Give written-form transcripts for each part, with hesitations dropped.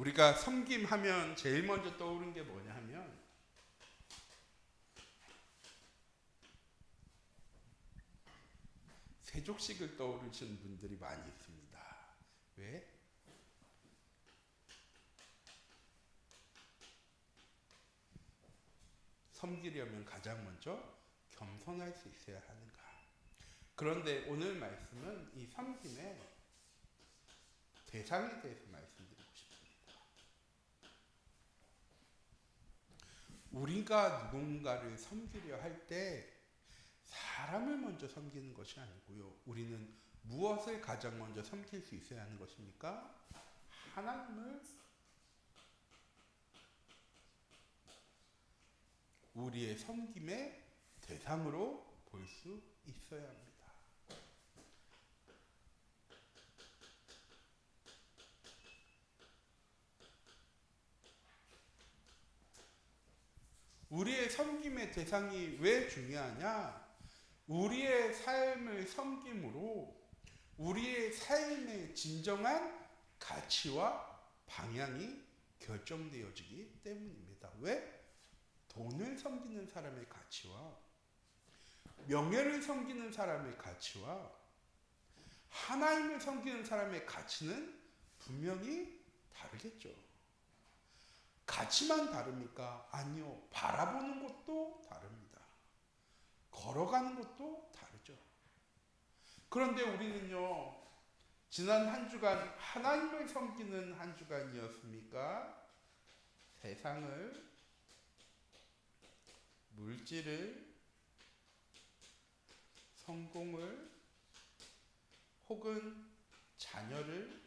우리가 섬김하면 제일 먼저 떠오르는 게 뭐냐 하면 세족식을 떠오르시는 분들이 많이 있습니다. 왜? 섬기려면 가장 먼저 겸손할 수 있어야 하는가. 그런데 오늘 말씀은 이 섬김의 대상에 대해서 말씀드리고 싶습니다. 우리가 누군가를 섬기려 할 때 사람을 먼저 섬기는 것이 아니고요. 우리는 무엇을 가장 먼저 섬길 수 있어야 하는 것입니까? 하나님을 우리의 섬김의 대상으로 볼 수 있어야 합니다. 우리의 섬김의 대상이 왜 중요하냐? 우리의 삶을 섬김으로 우리의 삶의 진정한 가치와 방향이 결정되어지기 때문입니다. 왜? 돈을 섬기는 사람의 가치와 명예를 섬기는 사람의 가치와 하나님을 섬기는 사람의 가치는 분명히 다르겠죠. 가치만 다릅니까? 아니요. 바라보는 것도 다릅니다. 걸어가는 것도 다르죠. 그런데 우리는요, 지난 한 주간 하나님을 섬기는 한 주간이었습니까? 세상을, 물질을, 성공을, 혹은 자녀를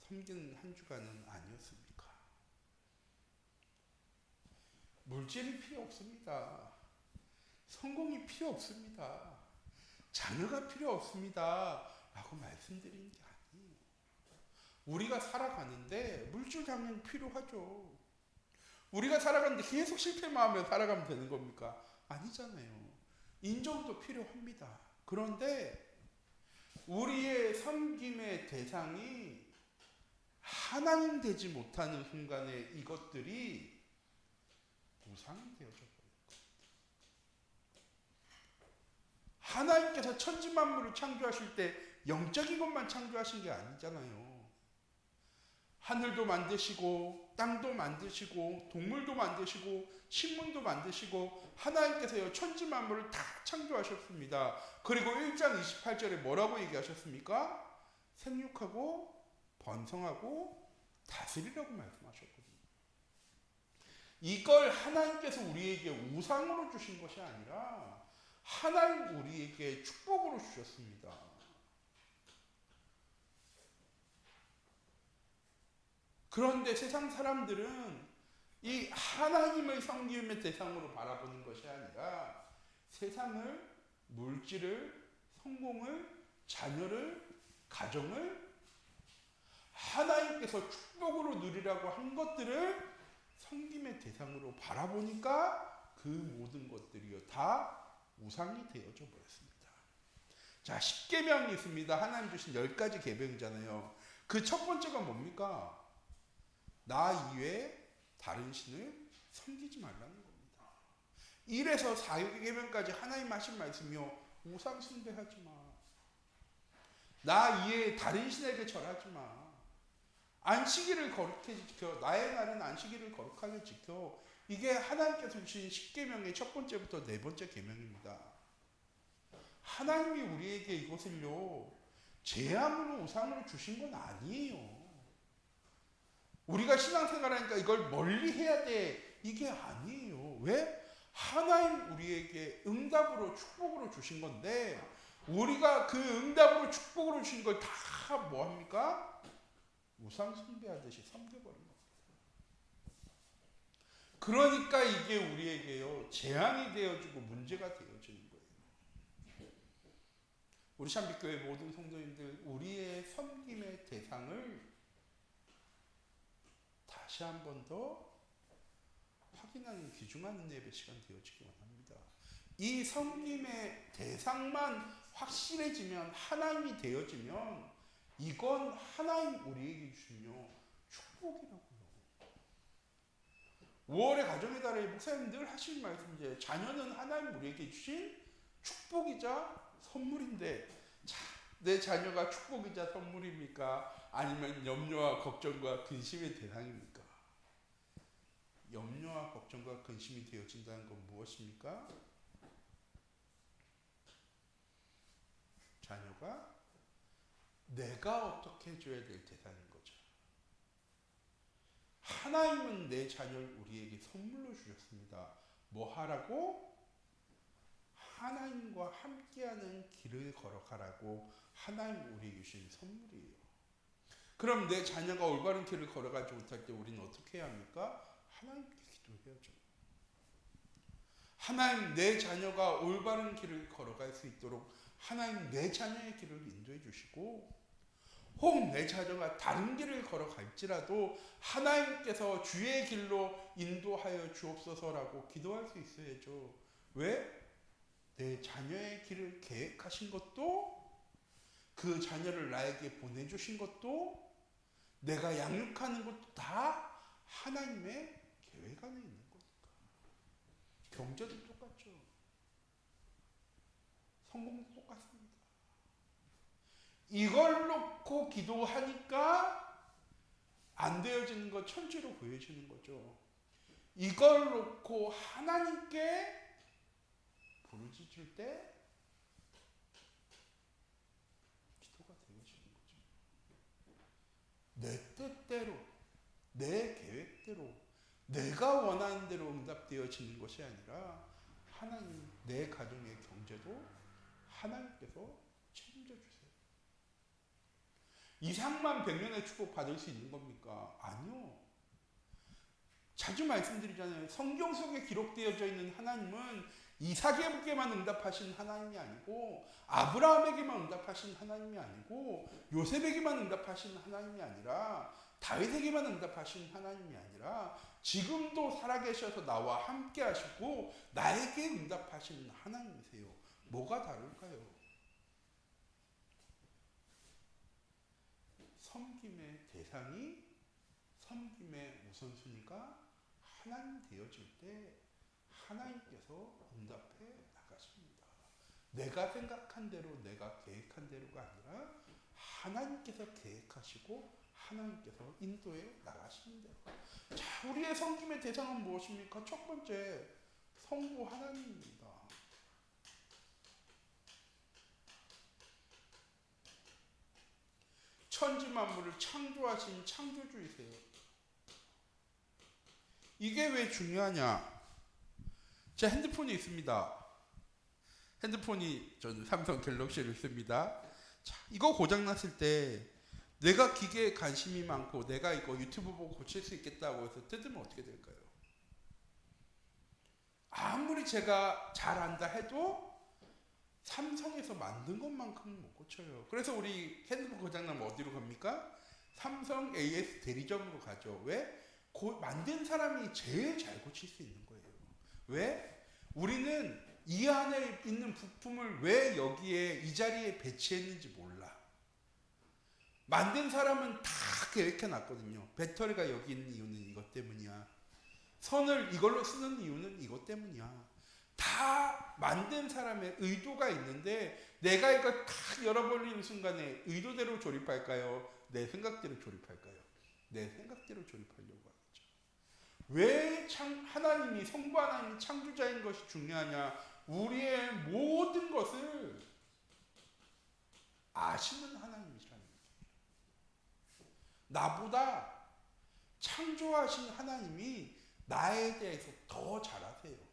섬기는 한 주간은 아니었습니까? 물질이 필요 없습니다. 성공이 필요 없습니다. 자녀가 필요 없습니다. 라고 말씀드리는 게 아니에요. 우리가 살아가는데 물질 당연히 필요하죠. 우리가 살아가는데 계속 실패만 하면 살아가면 되는 겁니까? 아니잖아요. 인정도 필요합니다. 그런데 우리의 섬김의 대상이 하나님 되지 못하는 순간에 이것들이 우상이 되어져 버려요. 하나님께서 천지만물을 창조하실 때 영적인 것만 창조하신 게 아니잖아요. 하늘도 만드시고 땅도 만드시고 동물도 만드시고 식물도 만드시고 하나님께서요 천지만물을 다 창조하셨습니다. 그리고 1장 28절에 뭐라고 얘기하셨습니까? 생육하고 번성하고 다스리라고 말씀하셨거든요. 이걸 하나님께서 우리에게 우상으로 주신 것이 아니라 하나님 우리에게 축복으로 주셨습니다. 그런데 세상 사람들은 이 하나님을 섬김의 대상으로 바라보는 것이 아니라 세상을, 물질을, 성공을, 자녀를, 가정을 하나님께서 축복으로 누리라고 한 것들을 섬김의 대상으로 바라보니까 그 모든 것들이요 다 우상이 되어져 버렸습니다. 자, 10계명이 있습니다. 하나님 주신 10가지 계명이잖아요. 그 첫 번째가 뭡니까? 나 이외에 다른 신을 섬기지 말라는 겁니다. 1에서 4계명까지 하나님 하신 말씀이요. 우상 숭배하지 마. 나 이외에 다른 신에게 절하지 마. 안식일을 거룩하게 지켜. 나의 날은 안식일을 거룩하게 지켜. 이게 하나님께서 주신 10계명의 첫 번째부터 네 번째 계명입니다. 하나님이 우리에게 이것을요 제함으로 우상으로 주신 건 아니에요. 우리가 신앙생활하니까 이걸 멀리 해야 돼 이게 아니에요. 왜? 하나님 우리에게 응답으로 축복으로 주신 건데 우리가 그 응답으로 축복으로 주신 걸 다 뭐합니까? 우상 숭배하듯이 섬겨버린 겁니다. 그러니까 이게 우리에게요 재앙이 되어지고 문제가 되어지는 거예요. 우리 샴빛교회 모든 성도님들 우리의 섬김의 대상을 다시 한 번 더 확인하는 귀중한 예배 시간 되어지기 원합니다. 이 섬김의 대상만 확실해지면, 하나님이 되어지면 이건 하나님 우리에게 주시며 축복이라고요. 5월의 가정의 달에 목사님 늘 하시는 말씀이죠. 자녀는 하나님 우리에게 주신 축복이자 선물인데, 자, 내 자녀가 축복이자 선물입니까? 아니면 염려와 걱정과 근심의 대상입니까? 염려와 걱정과 근심이 되어진다는 건 무엇입니까? 자녀가 내가 어떻게 해줘야 될 대상인 거죠. 하나님은 내 자녀를 우리에게 선물로 주셨습니다. 뭐 하라고? 하나님과 함께하는 길을 걸어가라고 하나님 우리에게 주신 선물이에요. 그럼 내 자녀가 올바른 길을 걸어가지 못할 때 우리는 어떻게 해야 합니까? 하나님께 기도해야죠. 하나님, 내 자녀가 올바른 길을 걸어갈 수 있도록 하나님 내 자녀의 길을 인도해 주시고, 혹 내 자녀가 다른 길을 걸어갈지라도 하나님께서 주의 길로 인도하여 주옵소서라고 기도할 수 있어야죠. 왜? 내 자녀의 길을 계획하신 것도, 그 자녀를 나에게 보내주신 것도, 내가 양육하는 것도 다 하나님의 계획 안에 있는 거니까. 경제도 똑같죠. 성공도 똑같습니다. 이걸 놓고 기도하니까 안 되어지는 거 천지로 보여지는 거죠. 이걸 놓고 하나님께 부르짖을 때 기도가 되어지는 거죠. 내 뜻대로, 내 계획대로, 내가 원하는 대로 응답되어지는 것이 아니라 하나님, 내 가정의 경제도 하나님께서 책임져 주세요. 이상만 100년의 축복 받을 수 있는 겁니까? 아니요. 자주 말씀드리잖아요. 성경 속에 기록되어져 있는 하나님은 이삭에게만 응답하신 하나님이 아니고, 아브라함에게만 응답하신 하나님이 아니고, 요셉에게만 응답하신 하나님이 아니라, 다윗에게만 응답하신 하나님이 아니라 지금도 살아계셔서 나와 함께 하시고 나에게 응답하시는 하나님이세요. 뭐가 다를까요? 섬김의 대상이, 섬김의 우선순위가 하나님 되어질 때 하나님께서 응답해 나가십니다. 내가 생각한 대로, 내가 계획한 대로가 아니라 하나님께서 계획하시고 하나님께서 인도해 나가시는 대로. 자, 우리의 섬김의 대상은 무엇입니까? 첫 번째, 성부 하나님입니다. 천지 만물을 창조하신 창조주이세요. 이게 왜 중요하냐? 제 핸드폰이 있습니다. 핸드폰이 저는 삼성 갤럭시를 씁니다. 자, 이거 고장났을 때 내가 기계에 관심이 많고 내가 이거 유튜브 보고 고칠 수 있겠다고 해서 뜯으면 어떻게 될까요? 아무리 제가 잘 안다 해도 삼성에서 만든 것만큼은 못 고쳐요. 그래서 우리 핸드폰 고장나면 어디로 갑니까? 삼성 AS 대리점으로 가죠. 왜? 만든 사람이 제일 잘 고칠 수 있는 거예요. 왜? 우리는 이 안에 있는 부품을 왜 여기에 이 자리에 배치했는지 몰라. 만든 사람은 다 계획해 놨거든요. 배터리가 여기 있는 이유는 이것 때문이야. 선을 이걸로 쓰는 이유는 이것 때문이야. 다 만든 사람의 의도가 있는데 내가 이걸 딱 열어버리는 순간에 의도대로 조립할까요? 내 생각대로 조립할까요? 내 생각대로 조립하려고 하겠죠. 왜 하나님이, 성부 하나님이 창조자인 것이 중요하냐? 우리의 모든 것을 아시는 하나님이시라는 거죠. 나보다 창조하신 하나님이 나에 대해서 더 잘 아세요.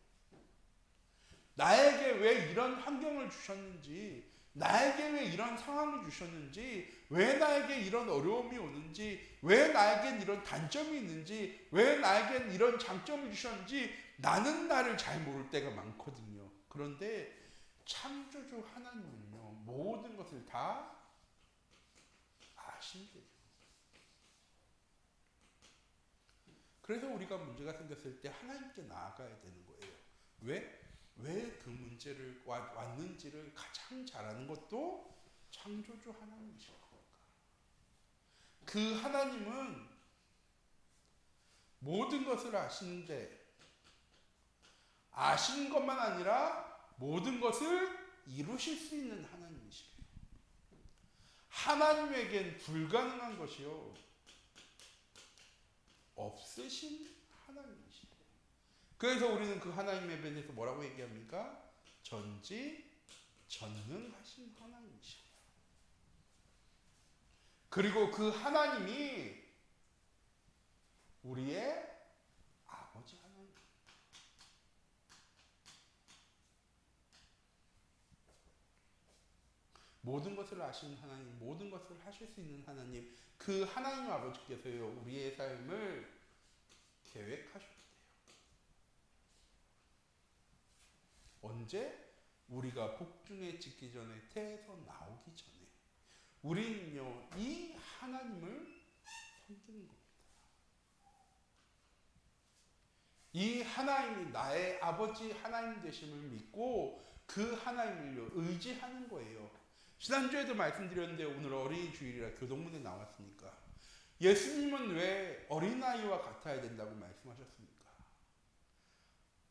나에게 왜 이런 환경을 주셨는지, 나에게 왜 이런 상황을 주셨는지, 왜 나에게 이런 어려움이 오는지, 왜 나에겐 이런 단점이 있는지, 왜 나에겐 이런 장점을 주셨는지 나는 나를 잘 모를 때가 많거든요. 그런데 창조주 하나님은요, 모든 것을 다 아신대요. 그래서 우리가 문제가 생겼을 때 하나님께 나아가야 되는 거예요. 왜? 왜 그 문제를 왔는지를 가장 잘 아는 것도 창조주 하나님이실 겁니다. 그 하나님은 모든 것을 아시는데 아시는 것만 아니라 모든 것을 이루실 수 있는 하나님이시래요. 하나님에겐 불가능한 것이요 없으신 하나님이시래요. 그래서 우리는 그 하나님에 대해서 뭐라고 얘기합니까? 전지전능하신 하나님이시래요. 그리고 그 하나님이 우리의 아버지 하나님. 모든 것을 아시는 하나님, 모든 것을 하실 수 있는 하나님, 그 하나님 아버지께서요 우리의 삶을 계획하셨대요. 언제? 우리가 복중에 짓기 전에 태에서 나오기 전에 우리는요 이 하나님을 섬기는 겁니다. 이 하나님이 나의 아버지 하나님 되심을 믿고 그 하나님을 의지하는 거예요. 지난주에도 말씀드렸는데 오늘 어린이 주일이라 교동문에 나왔으니까 예수님은 왜 어린아이와 같아야 된다고 말씀하셨습니까?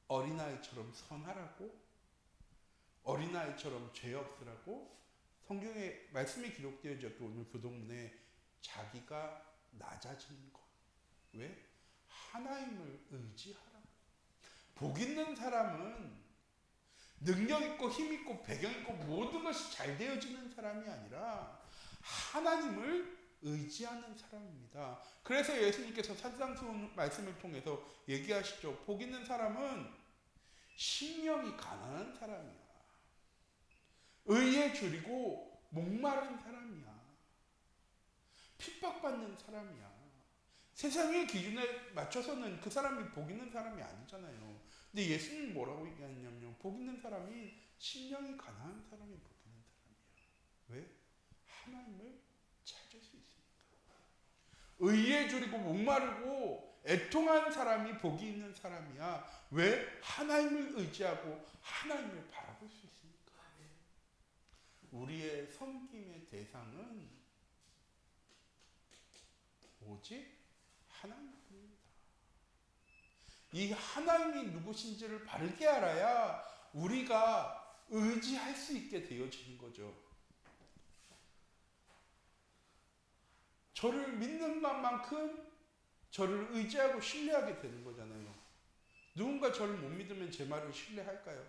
어린아이처럼 선하라고? 어린아이처럼 죄 없으라고? 성경에 말씀이 기록되어 있죠. 오늘 교동문에 자기가 낮아지는 것. 왜? 하나님을 의지하라고. 복 있는 사람은 능력 있고 힘 있고 배경 있고 모든 것이 잘 되어지는 사람이 아니라 하나님을 의지하는 사람입니다. 그래서 예수님께서 산상수훈 말씀을 통해서 얘기하시죠. 복 있는 사람은 심령이 가난한 사람이야. 의에 줄이고 목마른 사람이야. 핍박받는 사람이야. 세상의 기준에 맞춰서는 그 사람이 복 있는 사람이 아니잖아요. 근데 예수님은 뭐라고 얘기하냐면요. 복 있는 사람이 심령이 가난한 사람이 복 있는 사람이에요. 왜? 하나님을 찾을 수 있으니까. 의에 줄이고 목마르고 애통한 사람이 복이 있는 사람이야. 왜? 하나님을 의지하고 하나님을 바라볼 수 있으니까. 우리의 섬김의 대상은 오직 하나님입니다. 이 하나님이 누구신지를 바르게 알아야 우리가 의지할 수 있게 되어지는 거죠. 저를 믿는 것만큼 저를 의지하고 신뢰하게 되는 거잖아요. 누군가 저를 못 믿으면 제 말을 신뢰할까요?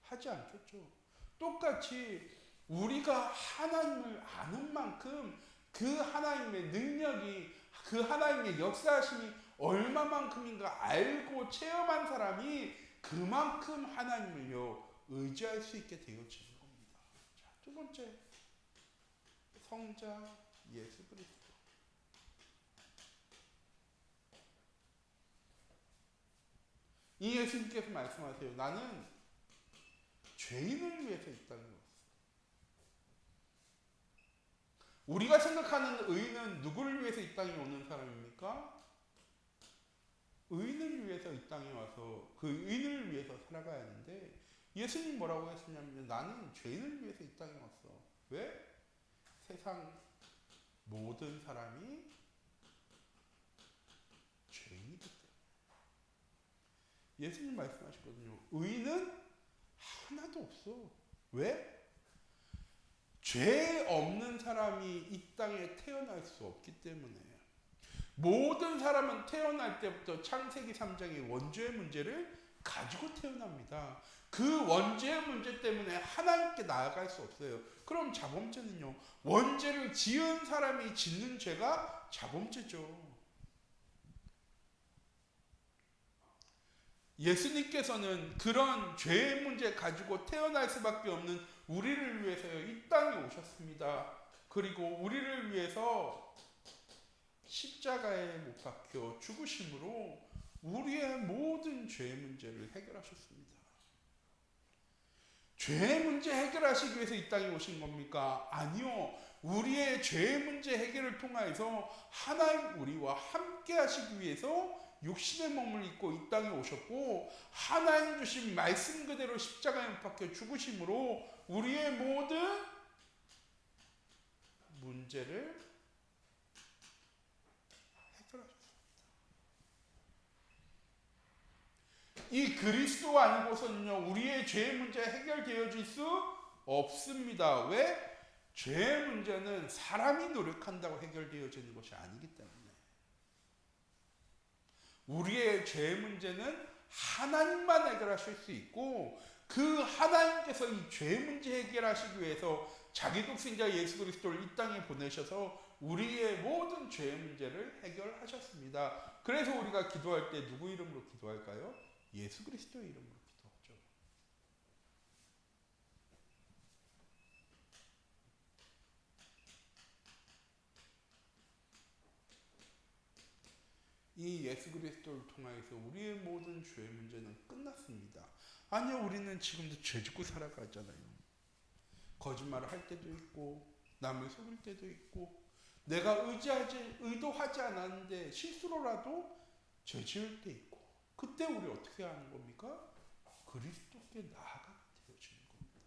하지 않겠죠. 똑같이 우리가 하나님을 아는 만큼 그 하나님의 능력이, 그 하나님의 역사하심이 얼마만큼인가 알고 체험한 사람이 그만큼 하나님을요 의지할 수 있게 되어지는 겁니다. 자, 두 번째, 성자 예수 그리스도. 이 예수님께서 말씀하세요. 나는 죄인을 위해서 이 땅에 왔어. 우리가 생각하는 의인은 누구를 위해서 이 땅에 오는 사람입니까? 의인을 위해서 이 땅에 와서 그 의인을 위해서 살아가야 하는데 예수님 뭐라고 했었냐면 나는 죄인을 위해서 이 땅에 왔어. 왜? 세상 모든 사람이 죄인이기 때문에. 예수님 말씀하셨거든요. 의인은 하나도 없어. 왜? 죄 없는 사람이 이 땅에 태어날 수 없기 때문에. 모든 사람은 태어날 때부터 창세기 3장의 원죄의 문제를 가지고 태어납니다. 그 원죄의 문제 때문에 하나님께 나아갈 수 없어요. 그럼 자범죄는요? 원죄를 지은 사람이 짓는 죄가 자범죄죠. 예수님께서는 그런 죄의 문제 가지고 태어날 수밖에 없는 우리를 위해서요 이 땅에 오셨습니다. 그리고 우리를 위해서 십자가에 못 박혀 죽으심으로 우리의 모든 죄의 문제를 해결하셨습니다. 죄의 문제 해결하시기 위해서 이 땅에 오신 겁니까? 아니요. 우리의 죄의 문제 해결을 통하여서 하나님 우리와 함께 하시기 위해서 육신의 몸을 입고 이 땅에 오셨고 하나님 주신 말씀 그대로 십자가에 못 박혀 죽으심으로 우리의 모든 문제를 해결하셨습니다. 이 그리스도 아니고서는요 우리의 죄의 문제 해결되어질 수 없습니다. 왜? 죄의 문제는 사람이 노력한다고 해결되어지는 것이 아니기 때문에 우리의 죄의 문제는 하나님만 해결하실 수 있고 그 하나님께서 이 죄의 문제 해결하시기 위해서 자기 독생자 예수 그리스도를 이 땅에 보내셔서 우리의 모든 죄의 문제를 해결하셨습니다. 그래서 우리가 기도할 때 누구 이름으로 기도할까요? 예수 그리스도의 이름으로 기도하죠. 이 예수 그리스도를 통하여서 우리의 모든 죄의 문제는 끝났습니다. 아니요, 우리는 지금도 죄 짓고 살아가잖아요. 거짓말을 할 때도 있고 남을 속일 때도 있고 내가 의도하지 않았는데 실수로라도 죄 지을 때 있고 그때 우리 어떻게 하는 겁니까? 그리스도께 나아가게 되어지는 겁니다.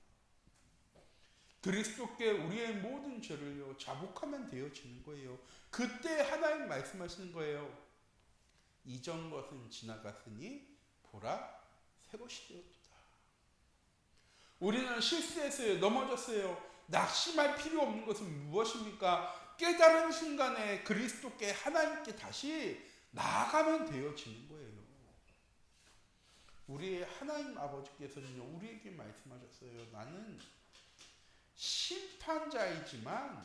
그리스도께 우리의 모든 죄를요 자복하면 되어지는 거예요. 그때 하나님 말씀하시는 거예요. 이전 것은 지나갔으니 보라 새 것이 되었다. 우리는 실수했어요. 넘어졌어요. 낙심할 필요 없는 것은 무엇입니까? 깨달은 순간에 그리스도께 하나님께 다시 나아가면 되어지는 거예요. 우리의 하나님 아버지께서는요 우리에게 말씀하셨어요. 나는 심판자이지만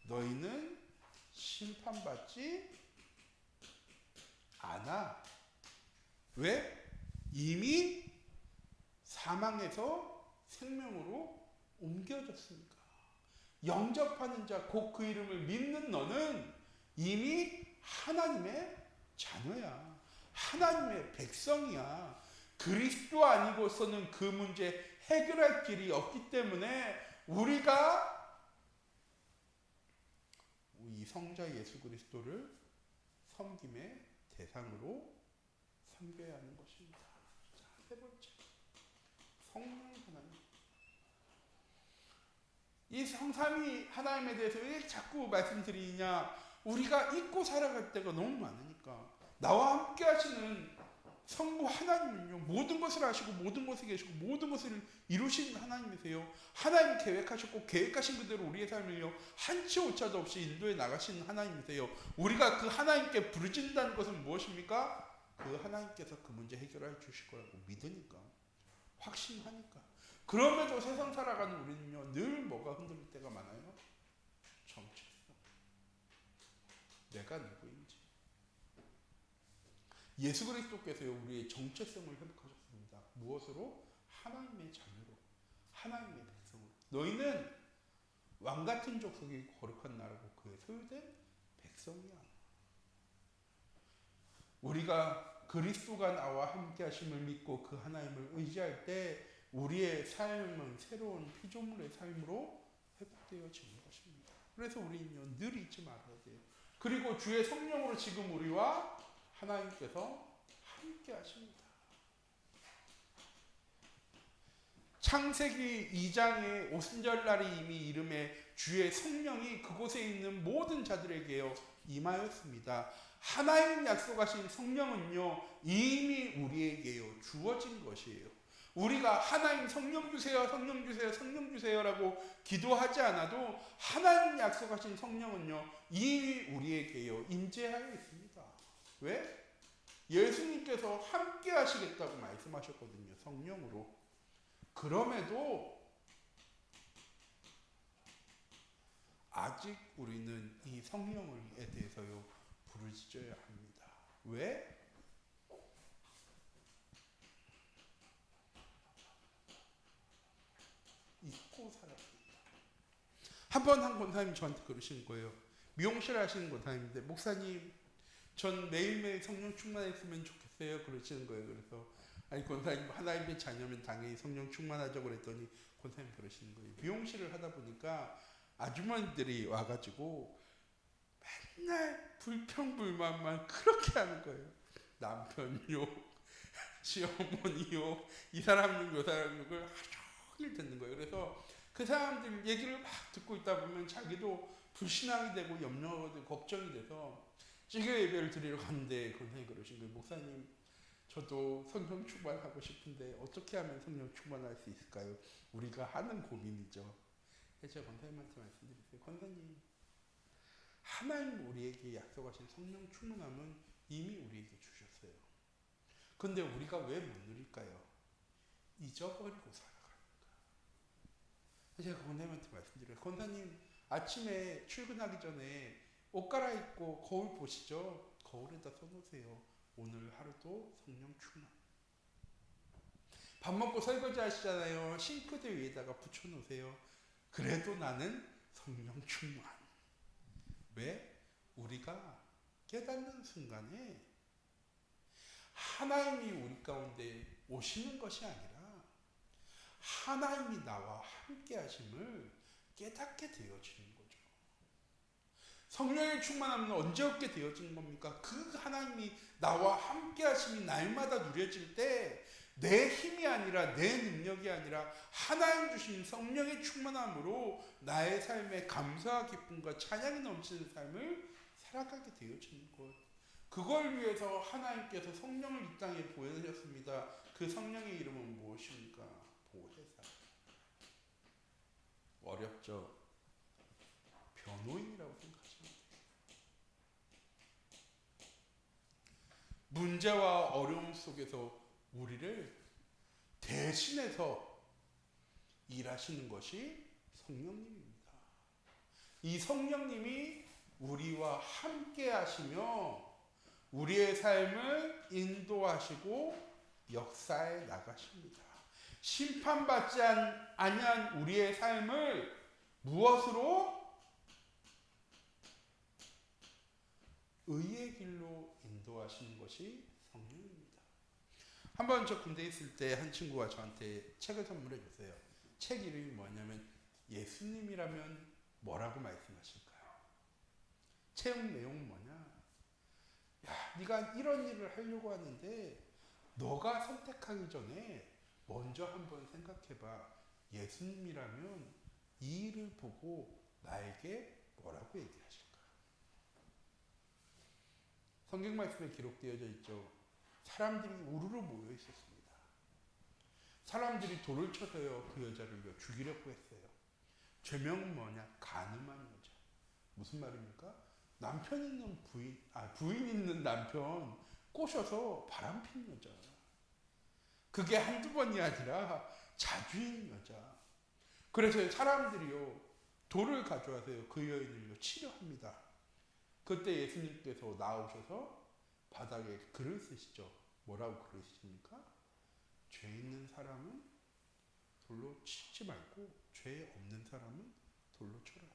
너희는 심판받지 않아. 왜? 이미 사망에서 생명으로 옮겨졌으니까. 영접하는 자, 곧 그 이름을 믿는 너는 이미 하나님의 자녀야. 하나님의 백성이야. 그리스도 아니고서는 그 문제 해결할 길이 없기 때문에 우리가 이 성자 예수 그리스도를 섬김의 대상으로 섬겨야 하는 것입니다. 자, 세 번째. 성령 하나님. 이 성삼위 하나님에 대해서 왜 자꾸 말씀드리냐? 우리가 잊고 살아갈 때가 너무 많으니까. 나와 함께 하시는 성부 하나님은요 모든 것을 아시고 모든 것에 계시고 모든 것을 이루시는 하나님이세요. 하나님 계획하셨고 계획하신 그대로 우리의 삶을요 한치 오차도 없이 인도해 나가시는 하나님이세요. 우리가 그 하나님께 부르짖는다는 것은 무엇입니까? 그 하나님께서 그 문제 해결해 주실 거라고 믿으니까, 확신하니까. 그럼에도 세상 살아가는 우리는요 늘 뭐가 흔들릴 때가 많아요? 정체성. 내가 누구인지. 예수 그리스도께서요 우리의 정체성을 회복하셨습니다. 무엇으로? 하나님의 자녀로, 하나님의 백성으로. 너희는 왕같은 족속이고 거룩한 나라고 그의 소유된 백성이야. 우리가 그리스도가 나와 함께 하심을 믿고 그 하나님을 의지할 때 우리의 삶은 새로운 피조물의 삶으로 회복되어지는 것입니다. 그래서 우리는요 늘 잊지 말아야 돼요. 그리고 주의 성령으로 지금 우리와 하나님께서 함께 하십니다. 창세기 2장의 오순절날이 이미 이름에 주의 성령이 그곳에 있는 모든 자들에게요 임하였습니다. 하나님 약속하신 성령은요 이미 우리에게요 주어진 것이에요. 우리가 하나님 성령 주세요, 성령 주세요, 성령 주세요라고 기도하지 않아도 하나님 약속하신 성령은요 이미 우리에게요 임재하여 있습니다. 왜? 예수님께서 함께 하시겠다고 말씀하셨거든요. 성령으로. 그럼에도 아직 우리는 이 성령에 대해서요 부르짖어야 합니다. 왜? 잊고 살았습니다. 한 권사님이 저한테 그러시는 거예요. 미용실 하시는 권사님인데, 목사님 전 매일매일 성령 충만했으면 좋겠어요 그러시는 거예요. 그래서 아니 권사님 하나님의 자녀면 당연히 성령 충만하죠 그랬더니 권사님 그러시는 거예요. 미용실을 하다 보니까 아주머니들이 와가지고 맨날 불평불만만 그렇게 하는 거예요. 남편 욕, 시어머니 욕, 이 사람 욕, 요 사람 욕을 하루 종일 듣는 거예요. 그래서 그 사람들 얘기를 막 듣고 있다 보면 자기도 불신앙이 되고 염려가 되고 걱정이 돼서 지교 예배를 드리러 갔는데 권사님이 그러신 거예요. 목사님, 저도 성령 충만하고 싶은데 어떻게 하면 성령 충만할 수 있을까요? 우리가 하는 고민이죠. 그래서 제가 권사님한테 말씀드렸어요. 권사님, 하나님 우리에게 약속하신 성령 충만함은 이미 우리에게 주셨어요. 근데 우리가 왜 못 누릴까요? 잊어버리고 살아가니까. 제가 권사님한테 말씀드려요. 권사님, 아침에 출근하기 전에 옷 갈아입고 거울 보시죠? 거울에다 써놓으세요. 오늘 하루도 성령 충만. 밥 먹고 설거지 하시잖아요. 싱크대 위에다가 붙여놓으세요. 그래도 나는 성령 충만. 왜? 우리가 깨닫는 순간에 하나님이 우리 가운데 오시는 것이 아니라 하나님이 나와 함께 하심을 깨닫게 되어지는 거죠. 성령의 충만함은 언제 얻게 되어지는 겁니까? 그 하나님이 나와 함께 하심이 날마다 누려질 때 내 힘이 아니라 내 능력이 아니라 하나님 주신 성령의 충만함으로 나의 삶에 감사와 기쁨과 찬양이 넘치는 삶을 살아가게 되어지는 것. 그걸 위해서 하나님께서 성령을 이 땅에 보여주셨습니다. 그 성령의 이름은 무엇입니까? 보혜사. 어렵죠? 변호인이라고 생각하시면 돼요. 문제와 어려움 속에서 우리를 대신해서 일하시는 것이 성령님입니다. 이 성령님이 우리와 함께 하시며 우리의 삶을 인도하시고 역사에 나가십니다. 심판받지 아니한 우리의 삶을 무엇으로? 의의 길로 인도하시는 것이 성령입니다. 한번 저 군대에 있을 때 한 친구가 저한테 책을 선물해 줬어요. 책 이름이 뭐냐면 예수님이라면 뭐라고 말씀하실까요? 책 내용은 뭐냐? 야, 네가 이런 일을 하려고 하는데 너가 선택하기 전에 먼저 한번 생각해봐. 예수님이라면 이 일을 보고 나에게 뭐라고 얘기하실까? 성경 말씀에 기록되어져 있죠. 사람들이 우르르 모여 있었습니다. 사람들이 돌을 쳐서요, 그 여자를 죽이려고 했어요. 죄명은 뭐냐? 가늠한 여자. 무슨 말입니까? 남편 있는 부인 있는 남편 꼬셔서 바람핀 여자. 그게 한두 번이 아니라 자주인 여자. 그래서 사람들이요, 돌을 가져와서요, 그 여인을 치료합니다. 그때 예수님께서 나오셔서 바닥에 글을 쓰시죠. 뭐라고 글을 쓰십니까? 죄 있는 사람은 돌로 치지 말고 죄 없는 사람은 돌로 쳐라.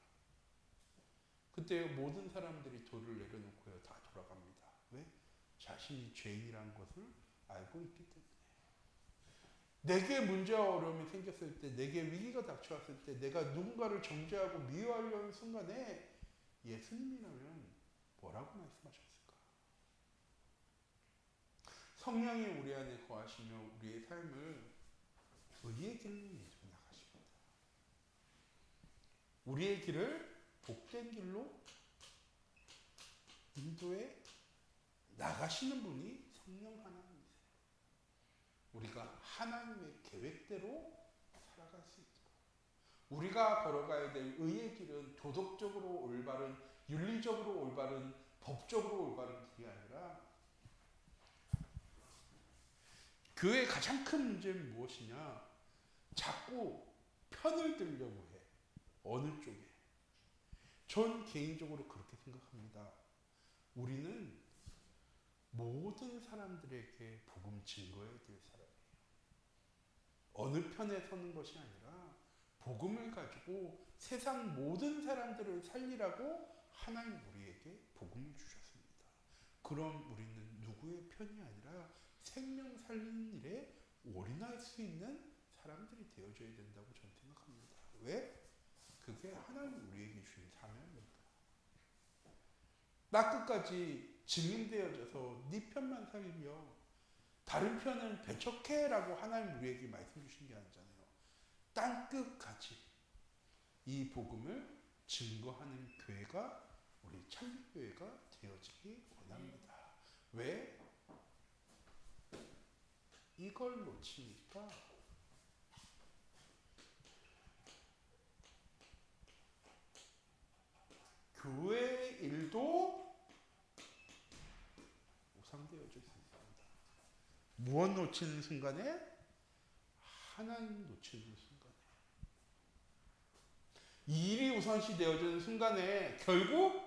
그때 모든 사람들이 돌을 내려놓고요, 다 돌아갑니다. 왜? 자신이 죄인이라는 것을 알고 있기 때문에. 내게 문제와 어려움이 생겼을 때, 내게 위기가 닥쳐왔을 때, 내가 누군가를 정죄하고 미워하려는 순간에 예수님이라면 뭐라고 말씀하셨을까? 성령이 우리 안에 거하시며 우리의 삶을 의의 길로 인도해 나가십니다. 우리의 길을 복된 길로 인도해 나가시는 분이 성령 하나님이세요. 우리가 하나님의 계획대로 살아갈 수 있도록, 우리가 걸어가야 될 의의 길은 도덕적으로 올바른, 윤리적으로 올바른, 법적으로 올바른 길이 아니라, 교회의 가장 큰 문제는 무엇이냐? 자꾸 편을 들려고 해. 어느 쪽에? 전 개인적으로 그렇게 생각합니다. 우리는 모든 사람들에게 복음 증거해야 될 사람이에요. 어느 편에 서는 것이 아니라 복음을 가지고 세상 모든 사람들을 살리라고 하나님 우리에게 복음을 주셨습니다. 그럼 우리는 누구의 편이 아니라 생명 살리는 일에 올인할 수 있는 사람들이 되어줘야 된다고 저는 생각합니다. 왜? 그게 하나님 우리에게 주신 사명입니다. 나 끝까지 증인되어져서 네 편만 살리며 다른 편은 배척해라고 하나님 우리에게 말씀 주신 게 아니잖아요. 땅 끝까지 이 복음을 증거하는 교회가 우리 참빛교회가 되어지기 원합니다. 왜? 이걸 놓치니까 교회 일도 우상되어질 수 있습니다. 무엇 놓치는 순간에? 하나님 놓치는 순간에. 이 일이 우선시 되어지는 순간에 결국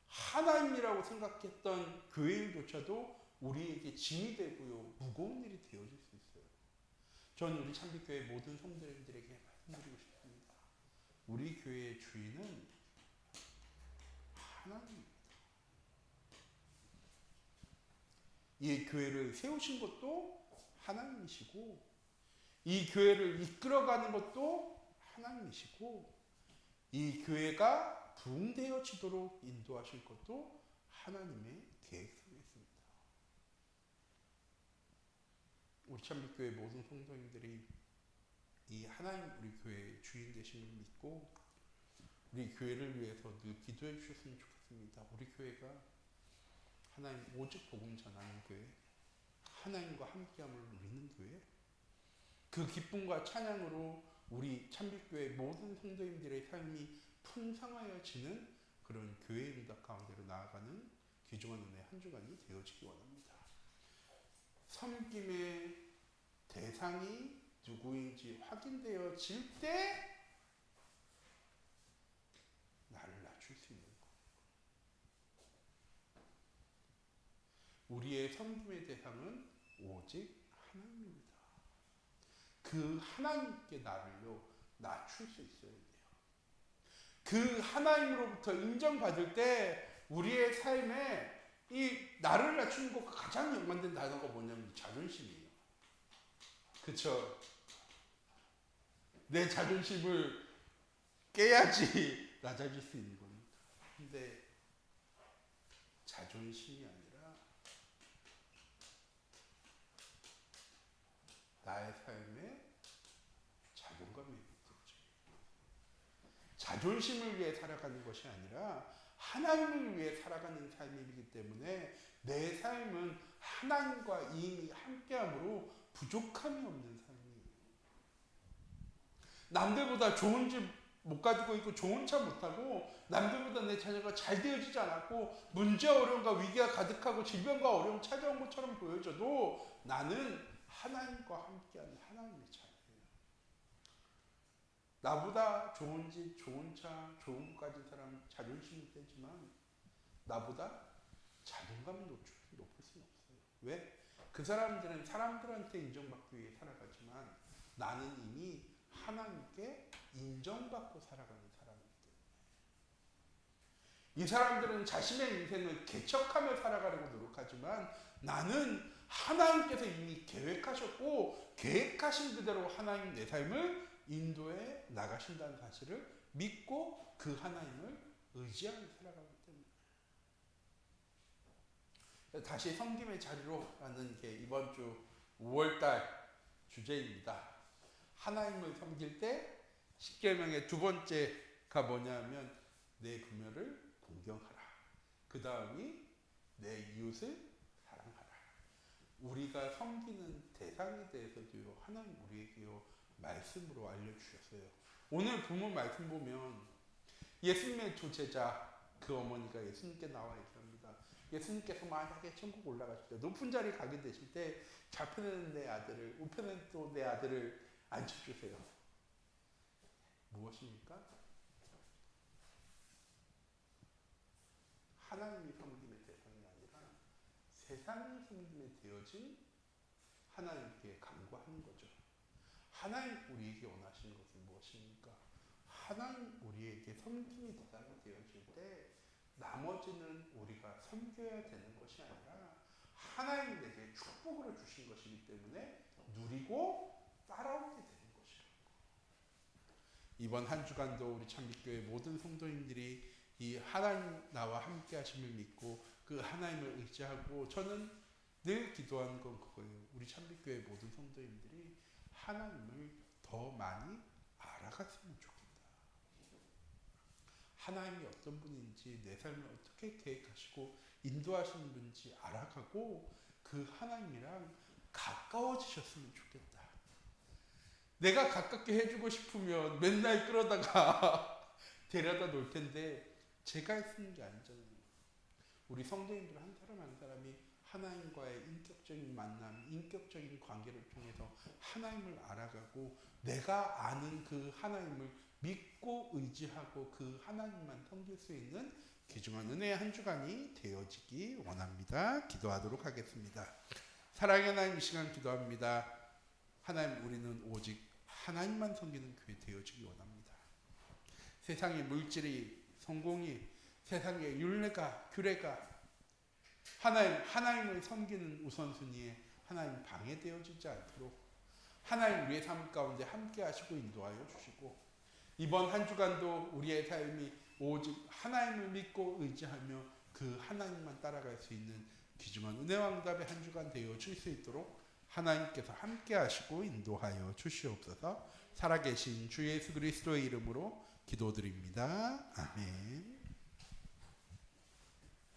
하나님이라고 생각했던 교회 일조차도 우리에게 짐이 되고요, 무거운 일이 되어질 수 있어요. 저는 우리 참빛교회 모든 성도님들에게 말씀드리고 싶습니다. 우리 교회의 주인은 하나님입니다. 이 교회를 세우신 것도 하나님이시고, 이 교회를 이끌어가는 것도 하나님이시고, 이 교회가 부흥되어지도록 인도하실 것도 하나님의 계획 속에 있습니다. 우리 참빛교회 모든 성도님들이 이 하나님 우리 교회의 주인 되심을 믿고 우리 교회를 위해서 늘 기도해 주셨으면 좋겠습니다. 우리 교회가 하나님 오직 복음 전하는 교회, 하나님과 함께함을 누리는 교회, 그 기쁨과 찬양으로 우리 참빛교회 모든 성도님들의 삶이 풍성하여지는 그런 교회의 응답 가운데로 나아가는 귀중한 은혜의 한 주간이 되어지기 원합니다. 섬김의 대상이 누구인지 확인되어질 때 나를 낮출 수 있는 것. 우리의 섬김의 대상은 오직 하나님입니다. 그 하나님께 나를요 낮출 수 있어야 돼요. 그 하나님으로부터 인정받을 때 우리의 삶에 이 나를 낮추는 것과 가장 연관된 단어가 뭐냐면 자존심이에요. 그쵸? 내 자존심을 깨야지 낮아질 수 있는 겁니다. 근데 자존심이 아니라 나의 삶에 자존감이 있겠죠. 자존심을 위해 살아가는 것이 아니라 하나님을 위해 살아가는 삶이기 때문에 내 삶은 하나님과 이미 함께함으로 부족함이 없는 삶이에요. 남들보다 좋은 집 못 가지고 있고 좋은 차 못 타고 남들보다 내 자녀가 잘 되어지지 않았고 문제 어려움과 위기가 가득하고 질병과 어려움 찾아온 것처럼 보여져도 나는 하나님과 함께하는 하나님의 자녀예요. 나보다 좋은 집, 좋은 차, 좋은 것 가진 사람 자존심이 세지만 나보다 자존감이 높을 수는 없어요. 왜? 그 사람들은 사람들한테 인정받기 위해 살아가지만 나는 이미 하나님께 인정받고 살아가는 사람이기 때문에 이 사람들은 자신의 인생을 개척하며 살아가려고 노력하지만 나는 하나님께서 이미 계획하셨고 계획하신 그대로 하나님 내 삶을 인도해 나가신다는 사실을 믿고 그 하나님을 의지하며 살아가기 때문에 다시 섬김의 자리로 라는 게 이번 주 5월달 주제입니다. 하나님을 섬길 때 10계명의 두 번째가 뭐냐면 내 부모를 공경하라. 그 다음이 내 이웃을 사랑하라. 우리가 섬기는 대상에 대해서도요 하나님 우리에게요 말씀으로 알려주셨어요. 오늘 본문 말씀 보면 예수님의 두 제자 그 어머니가 예수님께 나와 얘기합니다. 예수님께서 만약에 천국 올라가실 때 높은 자리 가게 되실 때 좌편에는 내 아들을 우편에는 또 내 아들을 앉혀주세요. 무엇입니까? 하나님이 섬김의 대상이 아니라 세상이 섬김에 되어진 하나님께 간구하는 거죠. 하나님 우리에게 원하시는 것은 무엇입니까? 하나님 우리에게 섬김의 대상이 되어질 때 나머지는 우리가 섬겨야 되는 것이 아니라 하나님 내게 축복으로 주신 것이기 때문에 누리고 따라오게 되는 것이라고. 이번 한 주간도 우리 참빛교회 모든 성도님들이 이 하나님 나와 함께 하심을 믿고 그 하나님을 의지하고 저는 늘 기도하는 건 그거예요. 우리 참빛교회 모든 성도님들이 하나님을 더 많이 알아갔으면 좋겠다. 하나님이 어떤 분인지 내 삶을 어떻게 계획하시고 인도하시는 분인지 알아가고 그 하나님이랑 가까워지셨으면 좋겠다. 내가 가깝게 해주고 싶으면 맨날 끌어다가 데려다 놓을 텐데 제가 했는 게 아니잖아요. 우리 성도님들 한 사람 한 사람이 하나님과의 인격적인 만남, 인격적인 관계를 통해서 하나님을 알아가고 내가 아는 그 하나님을 믿고 의지하고 그 하나님만 섬길 수 있는 귀중한 은혜의 한 주간이 되어지기 원합니다. 기도하도록 하겠습니다. 사랑의 하나님, 이 시간 기도합니다. 하나님, 우리는 오직 하나님만 섬기는 교회 되어지기 원합니다. 세상의 물질이, 성공이, 세상의 율례가, 규례가 하나님을 섬기는 우선순위에 하나님 방해되어지지 않도록 하나님 우리의 삶 가운데 함께 하시고 인도하여 주시고 이번 한 주간도 우리의 삶이 오직 하나님을 믿고 의지하며 그 하나님만 따라갈 수 있는 귀중한 은혜와 응답의 한 주간 되어질 수 있도록 하나님께서 함께 하시고 인도하여 주시옵소서. 살아계신 주 예수 그리스도의 이름으로 기도드립니다. 아멘.